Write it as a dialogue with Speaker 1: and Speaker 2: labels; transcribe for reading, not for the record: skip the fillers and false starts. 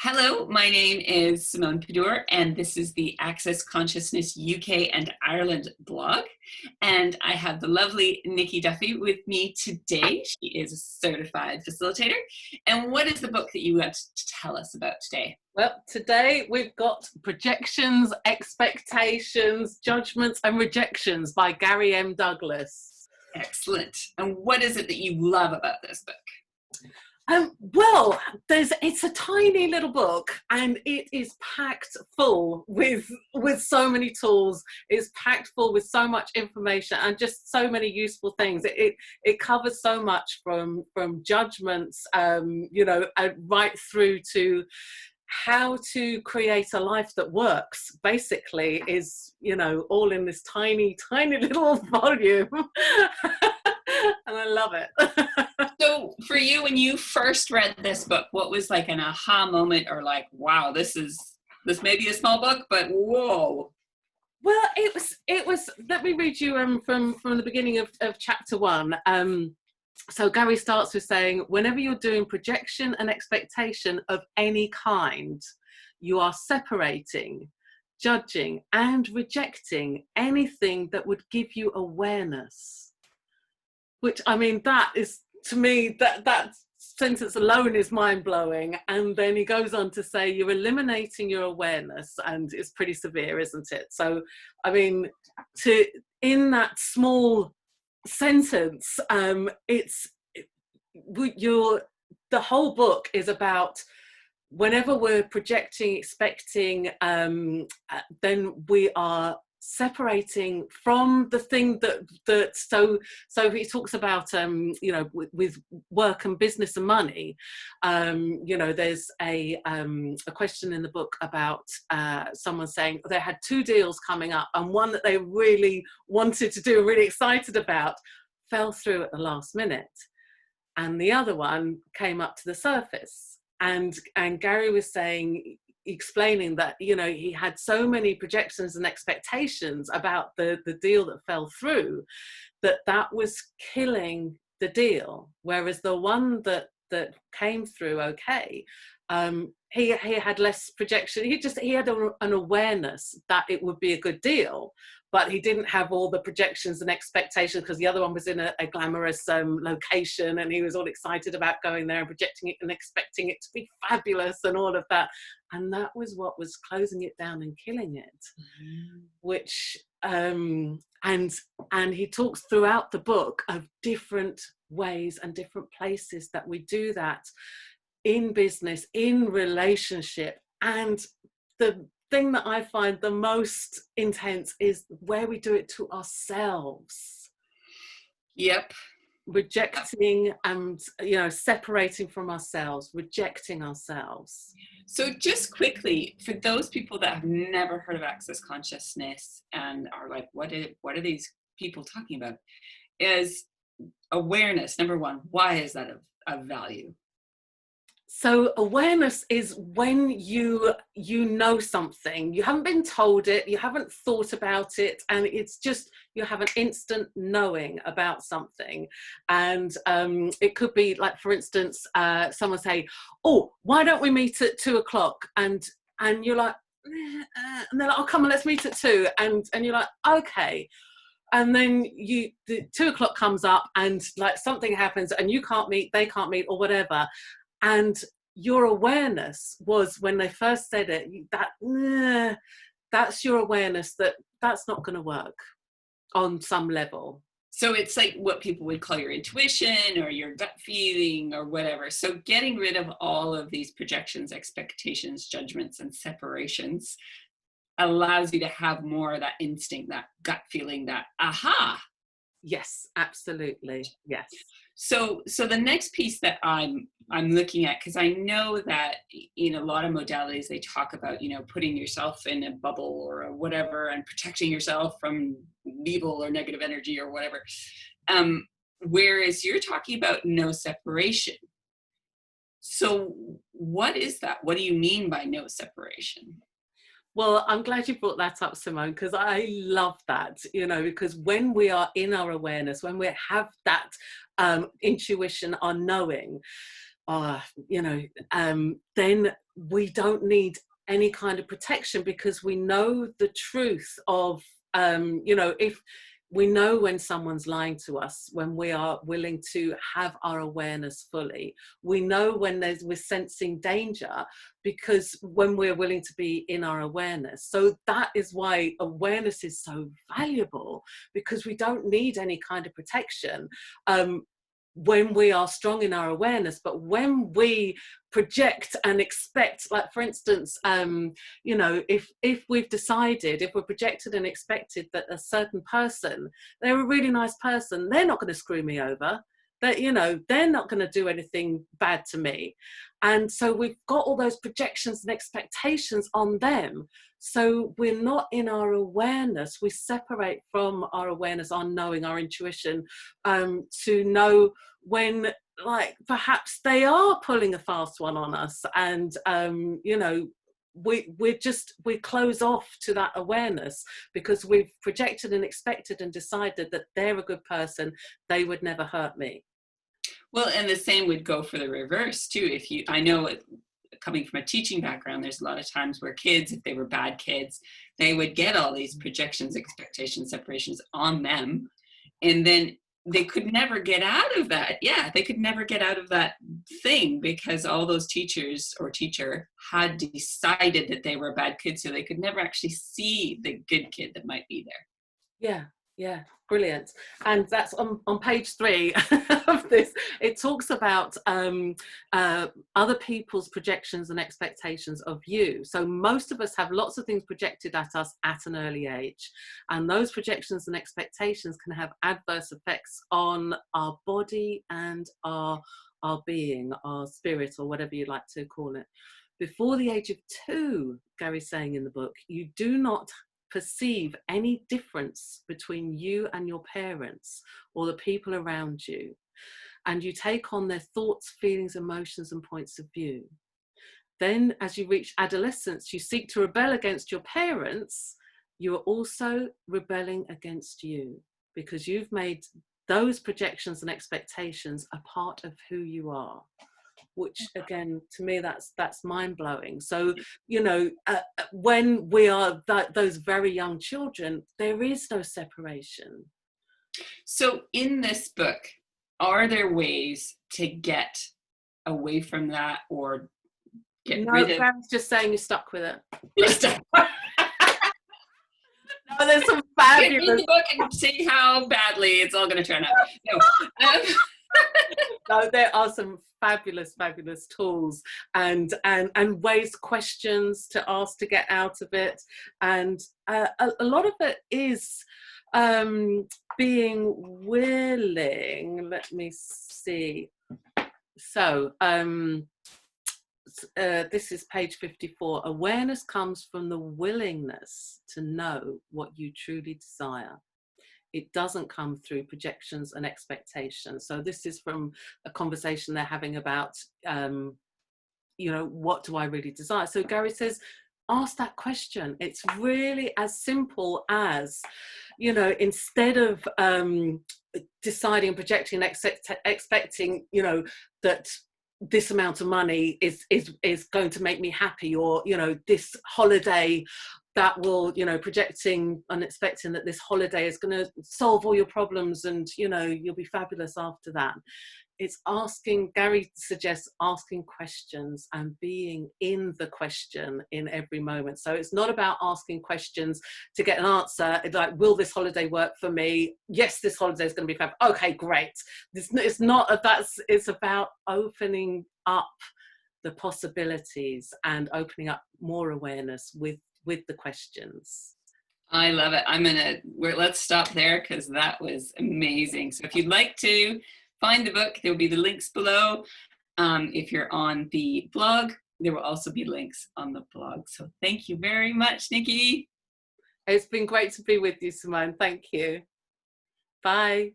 Speaker 1: Hello, my name is Simone Padour, and this is the Access Consciousness UK and Ireland blog. And I have the lovely Niki Duffy with me today. She is a certified facilitator. And what is the book that you want to tell us about today?
Speaker 2: Well, today we've got Projections, Expectations, Judgments and Rejections by Gary M. Douglas.
Speaker 1: Excellent. And what is it that you love about this book?
Speaker 2: Well, it's a tiny little book and it is packed full with so many tools. It's packed full with so much information and just so many useful things. It covers so much from judgments, right through to how to create a life that works, basically, is, all in this tiny little volume. And I love it.
Speaker 1: So for you, when you first read this book, what was like an aha moment, or like, wow, this may be a small book, but whoa?
Speaker 2: Well, it was, let me read you from the beginning of chapter 1. So Gary starts with saying, whenever you're doing projection and expectation of any kind, you are separating, judging and rejecting anything that would give you awareness. Which, I mean, that is, to me, that sentence alone is mind-blowing. And then he goes on to say, you're eliminating your awareness, and it's pretty severe, isn't it? So, I mean, in that small sentence, the whole book is about whenever we're projecting, expecting, then we are separating from the thing that so he talks about with work and business and money. There's a question in the book about someone saying they had 2 deals coming up, and one that they really wanted to do, really excited about, fell through at the last minute, and the other one came up to the surface. And Gary was explaining that, he had so many projections and expectations about the deal that fell through, that was killing the deal, whereas the one that came through okay, he had less projection. He had an awareness that it would be a good deal, but he didn't have all the projections and expectations, because the other one was in a glamorous location, and he was all excited about going there and projecting it and expecting it to be fabulous and all of that. And that was what was closing it down and killing it. Mm-hmm. Which, and he talks throughout the book of different ways and different places that we do that in business, in relationship. And the thing that I find the most intense is where we do it to ourselves.
Speaker 1: Yep.
Speaker 2: Rejecting and separating from ourselves, rejecting ourselves.
Speaker 1: So just quickly, for those people that have never heard of Access Consciousness and are like, what are these people talking about? Is awareness, number one, why is that of value?
Speaker 2: So awareness is when you know something, you haven't been told it, you haven't thought about it, and it's just, you have an instant knowing about something. And it could be like, for instance, someone say, oh, why don't we meet at 2:00? And you're like, and they're like, oh, come on, let's meet at 2. And you're like, okay. And then the 2:00 comes up, and like something happens, and you can't meet, they can't meet, or whatever. And your awareness was, when they first said it, that's your awareness that that's not going to work on some level.
Speaker 1: So it's like what people would call your intuition or your gut feeling or whatever. So getting rid of all of these projections, expectations, judgments, and separations allows you to have more of that instinct, that gut feeling, that aha.
Speaker 2: Yes, absolutely. Yes.
Speaker 1: So the next piece that I'm looking at, because I know that in a lot of modalities they talk about, putting yourself in a bubble or a whatever and protecting yourself from evil or negative energy or whatever. Whereas you're talking about no separation. So what is that? What do you mean by no separation?
Speaker 2: Well, I'm glad you brought that up, Simone, because I love that, because when we are in our awareness, when we have that intuition, our knowing, you know, then we don't need any kind of protection, because we know the truth of, you know, if we know when someone's lying to us, when we are willing to have our awareness fully. We know when we're sensing danger, because when we're willing to be in our awareness. So that is why awareness is so valuable, because we don't need any kind of protection. When we are strong in our awareness. But when we project and expect, like for instance, you know, if we've decided, if we're projected and expected that a certain person, they're a really nice person, they're not going to screw me over, that, you know, they're not going to do anything bad to me. And so we've got all those projections and expectations on them. So we're not in our awareness. We separate from our awareness, our knowing, our intuition, to know when, like, perhaps they are pulling a fast one on us. And, you know, we close off to that awareness, because we've projected and expected and decided that they're a good person, they would never hurt me.
Speaker 1: Well, and the same would go for the reverse too. If you, I know, coming from a teaching background, there's a lot of times where kids, if they were bad kids, they would get all these projections, expectations, separations on them, and then they could never get out of that. Yeah, they could never get out of that thing, because all those teachers or teacher had decided that they were a bad kid, so they could never actually see the good kid that might be there.
Speaker 2: Yeah, yeah, brilliant. And that's on page 3 of this. It talks about other people's projections and expectations of you. So most of us have lots of things projected at us at an early age, and those projections and expectations can have adverse effects on our body and our being, our spirit, or whatever you like to call it. Before the age of 2, Gary's saying in the book, you do not perceive any difference between you and your parents or the people around you, and you take on their thoughts, feelings, emotions, and points of view. Then as you reach adolescence, you seek to rebel against your parents. You are also rebelling against you, because you've made those projections and expectations a part of who you are. Which again, to me, that's mind-blowing. So, you know, when we are those very young children, there is no separation.
Speaker 1: So in this book, are there ways to get away from that, or get rid of?
Speaker 2: No, Graham's just saying you're stuck with it.
Speaker 1: Just
Speaker 2: No, there's some
Speaker 1: read
Speaker 2: fabulous.
Speaker 1: the book and see how badly it's all going to turn out. No.
Speaker 2: No, there are some fabulous tools and ways, questions to ask to get out of it, and a lot of it is being willing. Let me see. So this is page 54. Awareness comes from the willingness to know what you truly desire. It doesn't come through projections and expectations. So this is from a conversation they're having about, you know, what do I really desire? So Gary says, ask that question. It's really as simple as, you know, instead of deciding, projecting, expecting, you know, that this amount of money is going to make me happy, or, you know, this holiday that will, you know, projecting and expecting that this holiday is going to solve all your problems and, you know, you'll be fabulous after that. It's asking, Gary suggests asking questions and being in the question in every moment. So it's not about asking questions to get an answer. It's like, will this holiday work for me? Yes, this holiday is going to be fab. Okay, great. It's not, it's about opening up the possibilities and opening up more awareness with the questions.
Speaker 1: I love it. Let's stop there, because that was amazing. So if you'd like to find the book, there'll be the links below. If you're on the blog, there will also be links on the blog. So thank you very much, Niki.
Speaker 2: It's been great to be with you, Simone. Thank you. Bye.